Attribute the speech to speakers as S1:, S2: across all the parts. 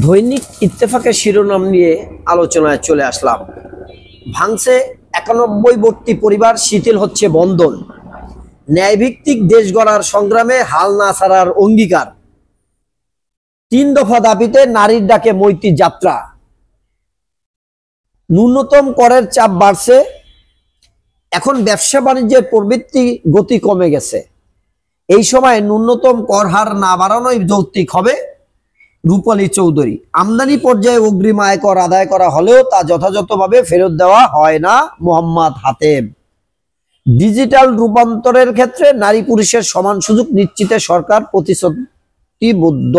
S1: দৈনিক ইত্তেফাকের শিরোনাম নিয়ে আলোচনায় চলে আসলাম। ভাঙছে 91বর্তী পরিবার, শিথিল হচ্ছে বন্ধন, ন্যায়ভিত্তিক দেশ গড়ার সংগ্রামে হাল না ছাড়ার অঙ্গীকার, 3 দফা দাবিতে নারীর ডাকে মৈত্রী যাত্রা, ন্যূনতম করের চাপ বাড়ছে, এখন ব্যবসা বাণিজ্যের প্রবৃত্তি গতি কমে গেছে, এই সময় ন্যূনতম কর হার না বাড়ানোই যৌক্তিক হবে। রূপালী চৌধুরী, আমদানি পর্যায়ে অগ্রিম আয়কর আদায় করা হলেও তা যথাযথভাবে ফেরত দেওয়া হয় না। মোহাম্মদ হাতেম, ডিজিটাল রূপান্তরের ক্ষেত্রে নারী পুরুষের সমান সুযোগ নিশ্চিতে সরকার প্রতিশ্রুতিবদ্ধ।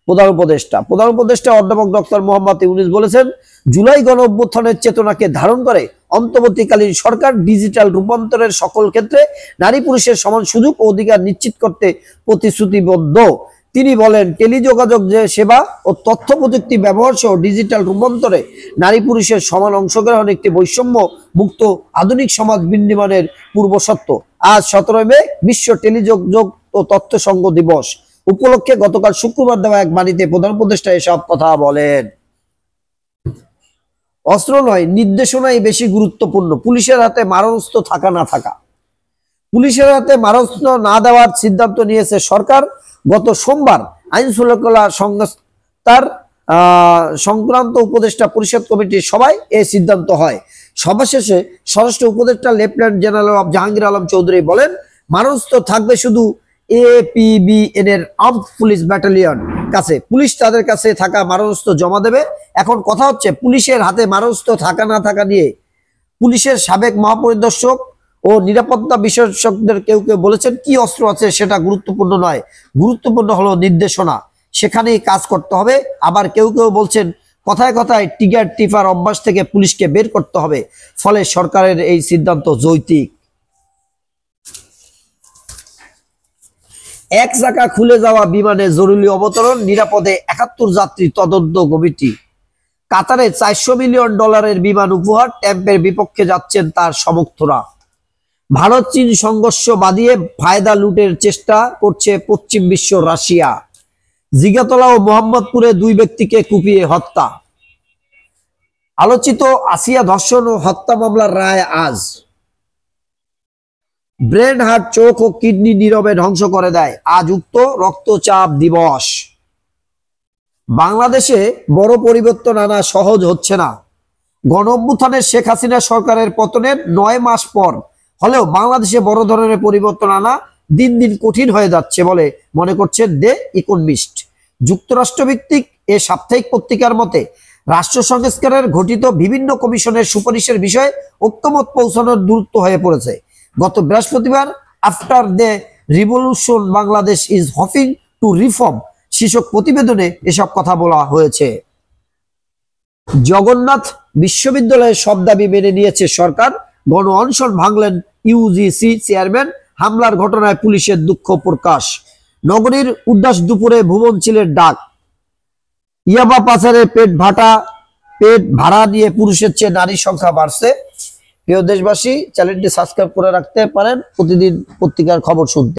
S1: প্রধান উপদেষ্টা অধ্যাপক ডক্টর মোহাম্মদ ইউনূস বলেছেন, জুলাই গণঅভ্যুত্থানের চেতনাকে ধারণ করে অন্তর্বর্তীকালীন সরকার ডিজিটাল রূপান্তরের সকল ক্ষেত্রে নারী পুরুষের সমান সুযোগ ও অধিকার নিশ্চিত করতে প্রতিশ্রুতিবদ্ধ। তিনি বলেন, টেলিযোগাযোগ যে সেবা ও তথ্য প্রযুক্তি ব্যবহার সহ ডিজিটাল রূপান্তরে নারী পুরুষের সমান অংশগ্রহণ একটি বৈষম্য মুক্ত আধুনিক সমাজ বিনির্মাণের পূর্বশর্ত। আজ 17 মে বিশ্ব টেলিযোগাযোগ ও তথ্য সংঘ দিবস উপলক্ষে গতকাল শুক্রবার দেওয়া এক বাণীতে প্রধান উপদেষ্টা এসব কথা বলেন। অস্ত্র নয়, নির্দেশনাই বেশি গুরুত্বপূর্ণ। পুলিশের হাতে মারণাস্ত্র থাকা না থাকা। পুলিশের হাতে মারণাস্ত্র না দেওয়ার সিদ্ধান্ত নিয়েছে সরকার। গত সোমবার আইন শৃঙ্খলা সংস্থার সংক্রান্ত উপদেষ্টা পরিষদ কমিটির সভায় এই সিদ্ধান্ত হয়। সভা শেষে স্বরাষ্ট্র উপদেষ্টা লেফটেন্যান্ট জেনারেল জাহাঙ্গীর আলম চৌধুরী বলেন, মারণাস্ত্র থাকবে শুধু APBN এর আর্মড পুলিশ ব্যাটালিয়ন কাছে। পুলিশ তাদের কাছে থাকা মারণাস্ত্র জমা দেবে। এখন কথা হচ্ছে পুলিশের হাতে মারণাস্ত্র থাকা না থাকা নিয়ে। পুলিশের সাবেক মহাপরিদর্শক ও নিরাপত্তা বিশেষজ্ঞদের কেউ কেউ বলেছেন, কি অস্ত্র আছে সেটা গুরুত্বপূর্ণ নয়, গুরুত্বপূর্ণ হলো নির্দেশনা, সেখানেই কাজ করতে হবে। আবার কেউ কেউ বলছেন, কথায় কথায় টিগার টিফার অভ্যাস থেকে পুলিশকে বের করতে হবে। ফলে সরকারের এই সিদ্ধান্ত যৌক্তিক। এক চাকা খুলে যাওয়া বিমানে জরুরি অবতরণ, নিরাপদে 71 যাত্রী তদন্ত কমিটি। কাতারে $400 মিলিয়ন বিমান উপহার, ট্রাম্পের বিপক্ষে যাচ্ছেন তার সমর্থকরা। ভারত চীন সংঘর্ষ বাদিয়ে ফায়দা লুটের চেষ্টা করছে পশ্চিম বিশ্ব রাশিয়া। জিগাতলা ও মোহাম্মদপুরে 2 ব্যক্তিকে কুপিয়ে হত্যা। আলোচিত আসিয়া ধর্ষণ ও হত্যা মামলার রায় আজ। ব্রেন হার্ট, চোখ ও কিডনি নীরবে ধ্বংস করে দেয়, আজ উক্ত রক্তচাপ দিবস। বাংলাদেশে বড় পরিবর্তন আনা সহজ হচ্ছে না। গণঅভ্যুত্থানের শেখ হাসিনা সরকারের পতনের 9 মাস পর হলেও বাংলাদেশে বড় ধরনের পরিবর্তন আনা দিন দিন কঠিন হয়ে যাচ্ছে বলে মনে করছেন দ্য ইকোনমিস্ট। যুক্তরাষ্ট্রভিত্তিক এ সাপ্তাহিক পত্রিকার মতে, রাষ্ট্র সংস্কারের ঘটিত বিভিন্ন কমিশনের সুপারিশের বিষয়ে ঐক্যমত পৌঁছানোর দূরত্ব হয়ে পড়েছে। গত বৃহস্পতিবার after the revolution Bangladesh is hoping to reform শীর্ষক প্রতিবেদনে এসব কথা বলা হয়েছে। জগন্নাথ বিশ্ববিদ্যালয়ের সব দাবি মেনে নিয়েছে সরকার। গণ অনশন ভাঙলেন UGC চেয়ারম্যান। হামলার ঘটনায় পুলিশের দুঃখ প্রকাশ। নগরীর উদ্দাস দুপুরে ভুবনচিলের ডাক। ইয়াবা পাচারে পেট ভাড়া নিয়ে পুরুষের চেয়ে নারীর সংখ্যা বাড়ছে। প্রিয় দেশবাসী, চ্যানেলটি সাবস্ক্রাইব করে রাখতে পারেন প্রতিদিন পত্রিকার খবর শুনতে।